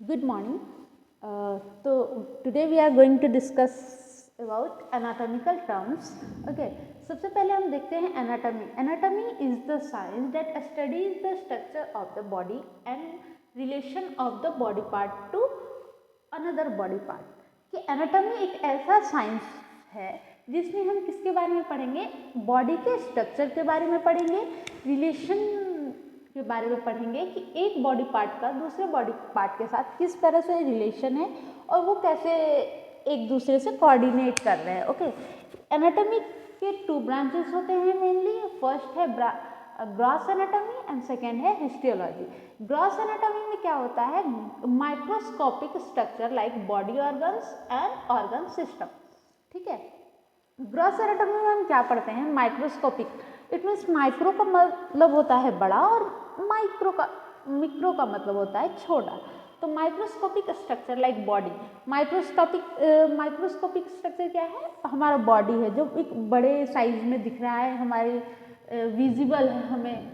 Good morning. So today we are going to discuss about anatomical terms. Okay. सबसे पहले हम देखते हैं anatomy. Anatomy is the science that studies the structure of the body and relation of the body part to another body part. कि anatomy एक ऐसा science है जिसमें हम किसके बारे में पढ़ेंगे, बॉडी के स्ट्रक्चर के बारे में पढ़ेंगे, रिलेशन के बारे में पढ़ेंगे कि एक बॉडी पार्ट का दूसरे बॉडी पार्ट के साथ किस तरह से रिलेशन है और वो कैसे एक दूसरे से कोऑर्डिनेट कर रहे हैं. ओके. एनाटॉमी के 2 ब्रांचेस होते हैं मेनली. फर्स्ट है ग्रॉस एनाटॉमी एंड सेकेंड है हिस्टियोलॉजी. ग्रॉस एनाटॉमी में क्या होता है, microscopic structure like body organs and organ system. ठीक है. ग्रॉस एनाटॉमी में हम क्या पढ़ते हैं, माइक्रोस्कोपिक. इट मीन्स माइक्रो का मतलब होता है बड़ा और मिक्रो का मतलब होता है छोटा. तो microscopic structure like body. Microscopic structure क्या है, हमारा बॉडी है जो एक बड़े साइज में दिख रहा है, हमारे विजिबल है हमें.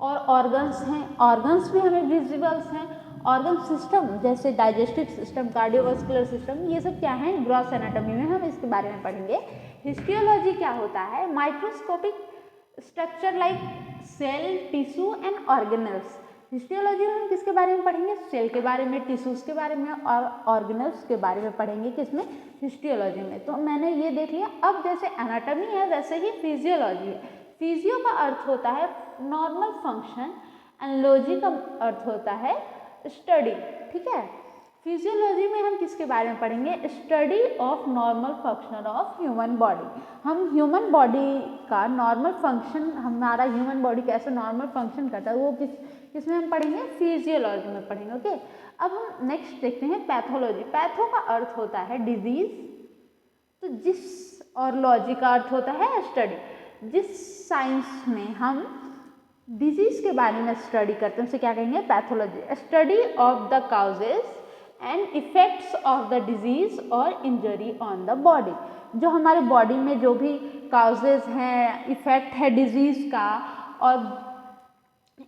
और ऑर्गन्स हैं, ऑर्गन्स भी हमें विजिबल्स हैं. ऑर्गन सिस्टम जैसे डाइजेस्टिव सिस्टम, कार्डियोवास्कुलर सिस्टम, ये सब क्या है ग्रॉस एनाटॉमी में हम इसके बारे में पढ़ेंगे. हिस्टियोलॉजी क्या होता है, microscopic structure like cell, tissue and organelles. Histology में हम किसके बारे में पढ़ेंगे, सेल के बारे में, टिश्यूज के बारे में और ऑर्गेनल्स के बारे में पढ़ेंगे किसमें, हिस्टियोलॉजी में. तो मैंने ये देख लिया. अब जैसे एनाटॉमी है वैसे ही फिजियोलॉजी है. फिजियो का अर्थ होता है नॉर्मल फंक्शन एंड लॉजी का अर्थ होता है स्टडी. ठीक है. फिजियोलॉजी में हम किसके बारे में पढ़ेंगे, study of normal function of human body. हम ह्यूमन बॉडी का नॉर्मल फंक्शन, हमारा ह्यूमन बॉडी कैसे नॉर्मल फंक्शन करता है वो किसमें हम पढ़ेंगे, फिजियोलॉजी में पढ़ेंगे. ओके. अब हम नेक्स्ट देखते हैं पैथोलॉजी. पैथो का अर्थ होता है डिजीज, तो और लॉजी का अर्थ होता है स्टडी. जिस साइंस में हम डिजीज के बारे में स्टडी करते हैं उसे क्या कहेंगे, pathology. Study of the causes and effects of the disease और इंजरी ऑन द बॉडी. जो हमारे बॉडी में जो भी काउजेज हैं, इफेक्ट है डिजीज का और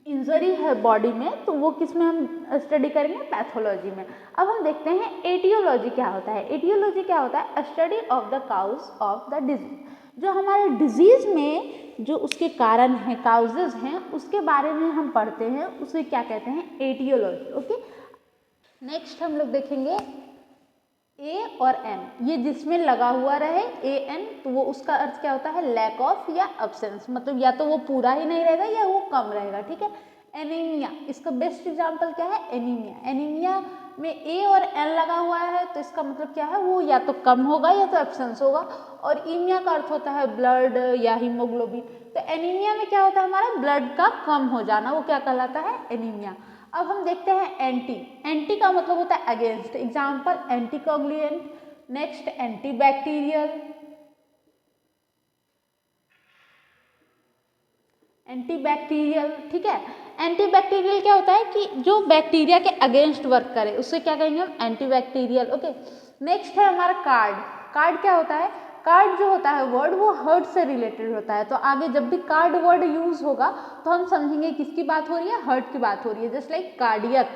इंजरी है बॉडी में, तो वो किस में हम स्टडी करेंगे, पैथोलॉजी में. अब हम देखते हैं एटियोलॉजी क्या होता है. एटियोलॉजी क्या होता है, study of the cause of the disease. जो हमारे डिजीज में जो उसके कारण हैं, काउजेज हैं, उसके बारे में हम पढ़ते हैं, उसे क्या कहते हैं, एटियोलॉजी. ओके. नेक्स्ट हम लोग देखेंगे ए और एन. ये जिसमें लगा हुआ रहे ए एन, तो वो उसका अर्थ क्या होता है, लैक ऑफ या अब्सेंस. मतलब या तो वो पूरा ही नहीं रहेगा या वो कम रहेगा. ठीक है. एनीमिया, इसका बेस्ट एग्जांपल क्या है, एनीमिया. एनीमिया में ए और एन लगा हुआ है तो इसका मतलब क्या है, वो या तो कम होगा या तो एब्सेंस होगा. और ईमिया का अर्थ होता है ब्लड या हीमोग्लोबिन. तो एनीमिया में क्या होता है, हमारा ब्लड का कम हो जाना, वो क्या कहलाता है, एनीमिया. अब हम देखते हैं एंटी. एंटी का मतलब होता है against. Example anticoagulant. Next antibacterial. Antibacterial. ठीक है. एंटीबैक्टीरियल क्या होता है कि जो बैक्टीरिया के अगेंस्ट वर्क करे, उससे क्या कहेंगे हम, एंटीबैक्टीरियल. ओके. नेक्स्ट है हमारा कार्ड. कार्ड क्या होता है, कार्ड जो होता है वर्ड, वो हार्ट से रिलेटेड होता है. तो आगे जब भी कार्ड वर्ड यूज होगा तो हम समझेंगे किसकी बात हो रही है, हार्ट की बात हो रही है. Just like cardiac.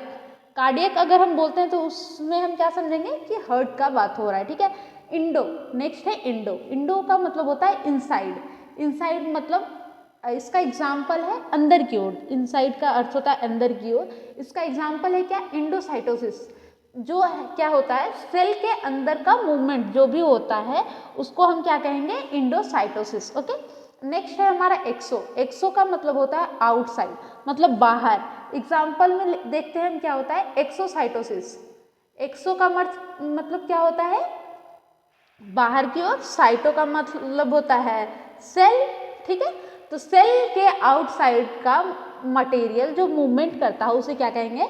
कार्डियक अगर हम बोलते हैं तो उसमें हम क्या समझेंगे कि हार्ट का बात हो रहा है. ठीक है. इंडो. नेक्स्ट है इंडो. इंडो का मतलब होता है इनसाइड. इनसाइड मतलब इसका एग्जाम्पल है अंदर की ओर. इनसाइड का अर्थ होता है अंदर की ओर. इसका एग्जाम्पल है क्या, इंडोसाइटोसिस. जो है क्या होता है, सेल के अंदर का मूवमेंट जो भी होता है उसको हम क्या कहेंगे, इंडोसाइटोसिस. ओके. नेक्स्ट है हमारा एक्सो. एक्सो का मतलब होता है आउटसाइड, मतलब बाहर. एग्जाम्पल में देखते हैं क्या होता है, एक्सोसाइटोसिस. एक्सो का मतलब क्या होता है, बाहर की ओर. साइटो का मतलब होता है सेल. ठीक है. तो सेल के आउटसाइड का मटेरियल जो मूवमेंट करता है उसे क्या कहेंगे,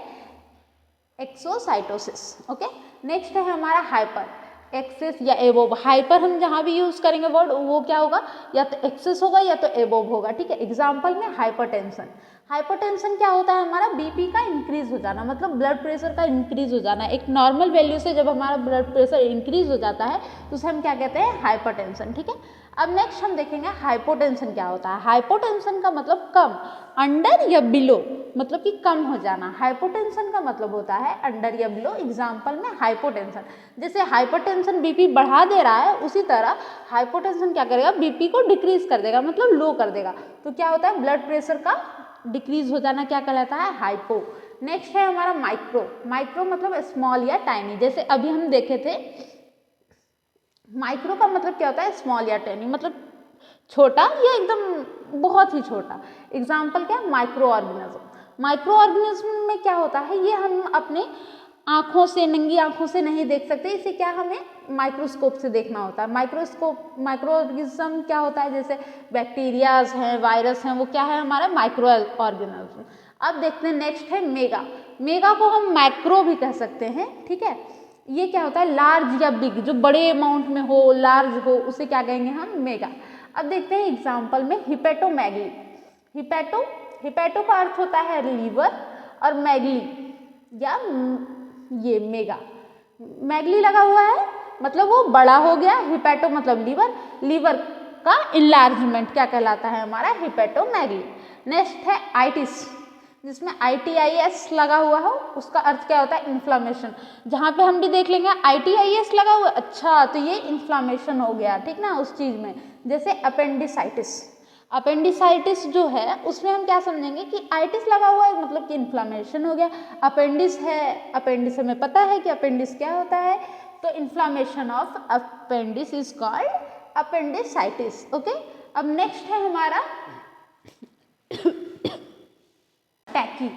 एक्सोसाइटोसिस. ओके. नेक्स्ट है हमारा हाइपर. एक्सेस या एबोव. हाइपर हम जहाँ भी यूज करेंगे वर्ड, वो क्या होगा, या तो एक्सेस होगा या तो एबोव होगा. ठीक है. एग्जाम्पल में हाइपरटेंशन. हाइपरटेंशन क्या होता है, हमारा बीपी का इंक्रीज हो जाना, मतलब ब्लड प्रेशर का इंक्रीज हो जाना. एक नॉर्मल वैल्यू से जब हमारा ब्लड प्रेशर इंक्रीज हो जाता है तो उसे हम क्या कहते हैं, हाइपरटेंशन. ठीक है. अब नेक्स्ट हम देखेंगे हाइपोटेंशन क्या होता है. हाइपोटेंशन का मतलब कम, अंडर या बिलो. मतलब कि कम हो जाना। हाइपोटेंशन का मतलब होता है अंडर या बिलो। एग्जाम्पल में हाइपोटेंशन, जैसे हाइपरटेंशन बीपी बढ़ा दे रहा है, उसी तरह हाइपोटेंशन क्या करेगा, बीपी को डिक्रीज कर देगा, मतलब लो कर देगा। तो क्या होता है, ब्लड प्रेशर का डिक्रीज हो जाना क्या कहलाता है, हाइपो। नेक्स्ट है हमारा माइक्रो। माइक्रो मतलब स्मॉल या टाइनी, जैसे अभी हम देखे थे। माइक्रो का मतलब क्या होता है, स्मॉल या टाइनी, मतलब छोटा या एकदम बहुत ही छोटा। एग्जाम्पल क्या, माइक्रो ऑर्गेनिज्म। माइक्रो ऑर्गेनिज्म में क्या होता है, ये हम अपने आँखों से, नंगी आँखों से नहीं देख सकते, इसे क्या हमें माइक्रोस्कोप से देखना होता है। माइक्रो ऑर्गेनिज्म क्या होता है, जैसे बैक्टीरियाज हैं, वायरस हैं, वो क्या है हमारा माइक्रो ऑर्गेनिज्म। अब देखते हैं नेक्स्ट है मेगा। मेगा को हम मैक्रो भी कह सकते हैं, ठीक है। ये क्या होता है, लार्ज या बिग, जो बड़े अमाउंट में हो, लार्ज हो, उसे क्या कहेंगे हम, मेगा। अब देखते हैं एग्जाम्पल में हिपेटोमैगली। हिपेटो का अर्थ होता है लीवर, और मैगली या ये मेगा, मैगली लगा हुआ है मतलब वो बड़ा हो गया, हिपेटो मतलब लीवर, लीवर का इनलार्जमेंट क्या कहलाता है हमारा, हिपेटोमैगली। नेक्स्ट है आइटिस, जिसमें ITIS लगा हुआ हो, उसका अर्थ क्या होता है, इन्फ्लामेशन। जहाँ पे हम भी देख लेंगे ITIS लगा हुआ, अच्छा तो ये इन्फ्लामेशन हो गया, ठीक ना, उस चीज़ में। जैसे अपेंडिसाइटिस, अपेंडिसाइटिस जो है उसमें हम क्या समझेंगे कि आइटिस लगा हुआ है मतलब कि इन्फ्लामेशन हो गया। अपेंडिस है, अपेंडिस हमें पता है कि अपेंडिस क्या होता है, तो inflammation of appendix is called appendicitis. Okay, अब नेक्स्ट है हमारा टैकी।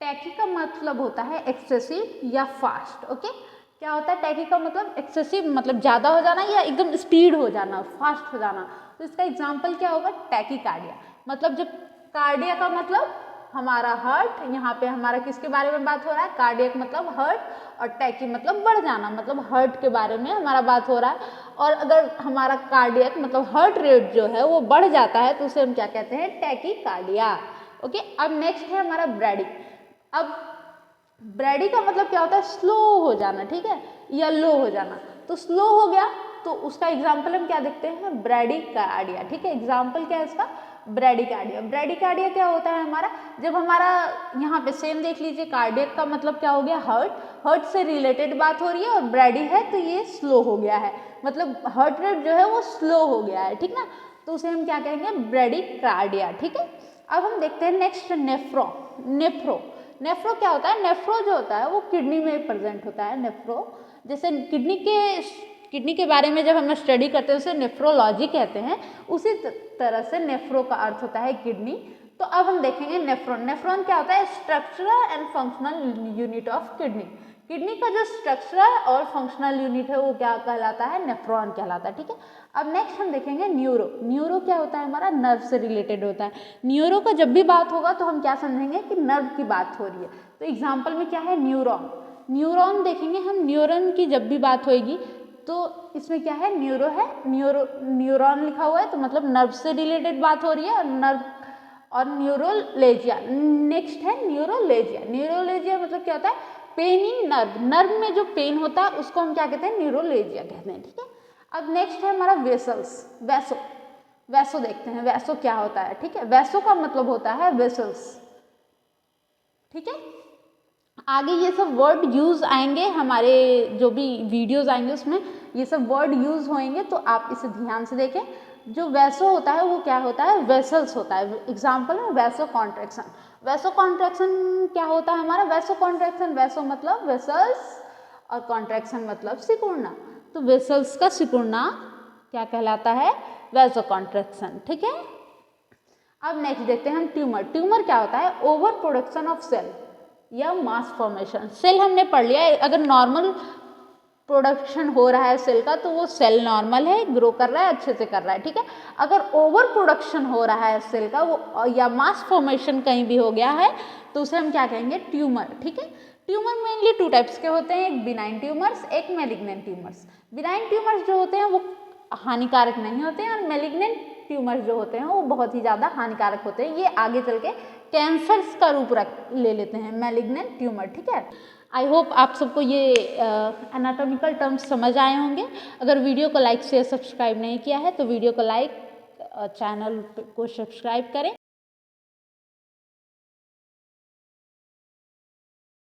टैकी का मतलब होता है एक्सेसिव या फास्ट। ओके, क्या होता है टैकी का मतलब, एक्सेसिव मतलब ज़्यादा हो जाना या एकदम स्पीड हो जाना, फास्ट हो जाना। तो इसका एग्जाम्पल क्या होगा, टैकीकार्डिया। मतलब जब कार्डिया का मतलब हमारा हार्ट, यहाँ पे हमारा किसके बारे में बात हो रहा है, कार्डियक मतलब हार्ट, और टैकी मतलब बढ़ जाना, मतलब हार्ट के बारे में हमारा बात हो रहा है। और अगर हमारा कार्डियक मतलब हार्ट रेट जो है वो बढ़ जाता है तो उसे हम क्या कहते हैं, टैकीकार्डिया। ओके, अब नेक्स्ट है हमारा ब्रैडी। अब ब्रैडी का मतलब क्या होता है, स्लो हो जाना, ठीक है, या लो हो जाना। तो स्लो हो गया तो उसका एग्जाम्पल हम क्या देखते हैं, ब्रैडीकार्डिया, ठीक है। एग्जाम्पल क्या है इसका, ब्रैडीकार्डिया। ब्रैडीकार्डिया क्या होता है हमारा, जब हमारा यहाँ पे सेम देख लीजिए, कार्डियक का मतलब क्या हो गया, हार्ट, हार्ट से रिलेटेड बात हो रही है, और ब्रैडी है तो ये स्लो हो गया है, मतलब हार्ट रेट जो है वो स्लो हो गया है, ठीक ना, तो उसे हम क्या कहेंगे, ब्रैडीकार्डिया, ठीक है। अब हम देखते हैं नेक्स्ट नेफ्रो। नेफ्रो क्या होता है, नेफ्रो जो होता है वो किडनी में प्रेजेंट होता है। नेफ्रो जैसे किडनी के बारे में जब हम स्टडी करते हैं उसे नेफ्रोलॉजी कहते हैं, उसी तरह से नेफ्रो का अर्थ होता है किडनी। तो अब हम देखेंगे नेफ्रॉन। नेफ्रॉन क्या होता है, structural and functional unit of kidney. Kidney का जो स्ट्रक्चरल और फंक्शनल यूनिट है वो क्या कहलाता है, नेफ्रॉन कहलाता है, ठीक है। अब नेक्स्ट हम देखेंगे न्यूरो। न्यूरो क्या होता है हमारा, नर्व से रिलेटेड होता है। न्यूरो का जब भी बात होगा तो हम क्या समझेंगे कि नर्व की बात हो रही है। तो एग्जाम्पल में क्या है, न्यूरॉन। न्यूरॉन देखेंगे हम, न्यूरॉन की जब भी बात होगी तो इसमें क्या है, न्यूरो है, न्यूरॉन लिखा हुआ है तो मतलब नर्व से रिलेटेड बात हो रही है, और नर्व और न्यूरोलेजिया। नेक्स्ट है न्यूरोलेजिया। न्यूरोलेजिया मतलब क्या होता है, पेन इन नर्व, नर्व में जो पेन होता है उसको हम क्या कहते हैं, न्यूरोलेजिया कहते हैं, ठीक है। अब नेक्स्ट है हमारा वेसल्स, वैसो। वैसो देखते हैं, वैसो क्या होता है, ठीक है। वैसो का मतलब होता है वेसल्स, ठीक है। आगे ये सब वर्ड यूज आएंगे, हमारे जो भी वीडियोस आएंगे उसमें ये सब वर्ड यूज होंगे, तो आप इसे ध्यान से देखें। जो वैसो होता है वो क्या होता है, वेसल्स होता है। एग्जाम्पल है वैसो कॉन्ट्रैक्शन। वैसो कॉन्ट्रैक्शन क्या होता है हमारा, वैसो कॉन्ट्रैक्शन, वैसो मतलब वेसल्स और कॉन्ट्रैक्शन मतलब सिकुड़ना, तो वेसल्स का सिकुड़ना क्या कहलाता है, वैसो कॉन्ट्रैक्शन, ठीक है। अब नेक्स्ट देखते हैं हम ट्यूमर। ट्यूमर क्या होता है, ओवर प्रोडक्शन ऑफ सेल या मास फॉर्मेशन। सेल हमने पढ़ लिया है, अगर नॉर्मल प्रोडक्शन हो रहा है सेल का तो वो सेल नॉर्मल है, ग्रो कर रहा है, अच्छे से कर रहा है, ठीक है। अगर ओवर प्रोडक्शन हो रहा है सेल का वो, या मास फॉर्मेशन कहीं भी हो गया है, तो उसे हम क्या कहेंगे, ट्यूमर, ठीक है। ट्यूमर मेनली 2 टाइप्स के होते हैं, एक बिनाइन ट्यूमर्स, एक मैलिग्नेंट ट्यूमर्स। बिनाइन ट्यूमर्स जो होते हैं वो हानिकारक नहीं होते हैं, और मैलिग्नेंट ट्यूमर्स जो होते हैं वो बहुत ही ज़्यादा हानिकारक होते हैं, ये आगे चल के कैंसर्स का रूप ले लेते हैं, मैलिग्नेंट ट्यूमर, ठीक है। आई होप आप सबको ये एनाटॉमिकल टर्म्स समझ आए होंगे। अगर वीडियो को लाइक शेयर सब्सक्राइब नहीं किया है तो वीडियो को लाइक, चैनल को सब्सक्राइब करें।